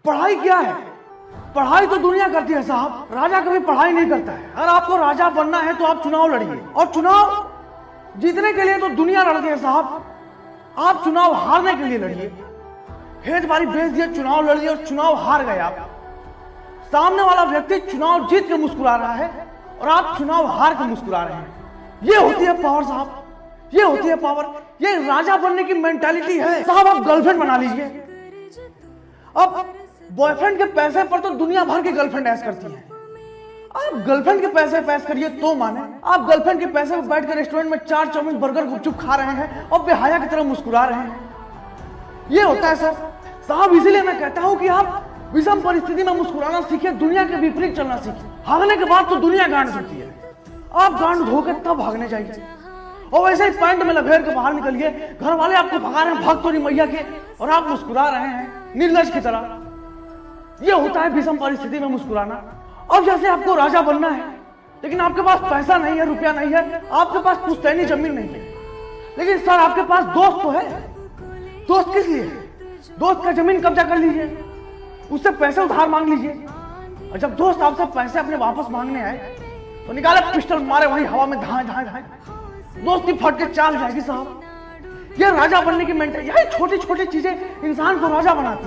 पढ़ाई क्या है? पढ़ाई तो दुनिया करती है साहब, राजा कभी पढ़ाई नहीं करता है। अगर आपको राजा बनना है तो आप चुनाव लड़िए, और चुनाव जीतने के लिए तो दुनिया लड़ती है साहब, आप चुनाव हारने के लिए लड़िए। हेज बारी बेच दिए, चुनाव लड़िए और चुनाव हार गए आप। सामने वाला व्यक्ति चुनाव जीत के मुस्कुरा रहा है और आप चुनाव हार के मुस्कुरा रहे हैं। ये होती है पावर साहब, ये होती है पावर, ये राजा बनने की मेंटालिटी है साहब। आप गर्लफ्रेंड बना लीजिए। अब बॉयफ्रेंड के पैसे पर तो दुनिया भर की गर्लफ्रेंड ऐश करती है। आप गर्लफ्रेंड के पैसे पे ऐश करिए तो माने। आप गर्लफ्रेंड के पैसे पर बैठ कर रेस्टोरेंट में 4 चाउमीन बर्गर गुपचुप खा रहे हैं और बेहया की तरह मुस्कुरा रहे हैं। ये होता है सर साहब। इसीलिए मैं कहता हूं कि आप विषम परिस्थिति में मुस्कुराना सीखिए, दुनिया के विपरीत चलना सीखिए। भागने के बाद तो दुनिया गांड धोती है, आप गांड धोकर तब भागने जाइए। और वैसे ही पैंट में लपेट के बाहर निकलिए, घर वाले आपको भगा रहे हैं भाग तो नहीं मैया के, और आप मुस्कुरा रहे हैं निर्लज की तरह। यह होता है विषम परिस्थिति में मुस्कुराना। अब जैसे आपको राजा बनना है लेकिन आपके पास पैसा नहीं है, रुपया नहीं है, आपके पास पुश्तैनी जमीन नहीं है, लेकिन सर आपके पास दोस्त तो है। दोस्त किस लिए? दोस्त का जमीन कब्जा कर लीजिए, उससे पैसे उधार मांग लीजिए, और जब दोस्त आपसे पैसे अपने वापस मांगने आए तो निकाले पिस्टल, मारे वहीं हवा में धाए धाए धाए, दोस्ती फट के चाल जाएगी साहब। ये राजा बनने की मेंटल, यही छोटी छोटी चीजें इंसान को राजा बनाती है।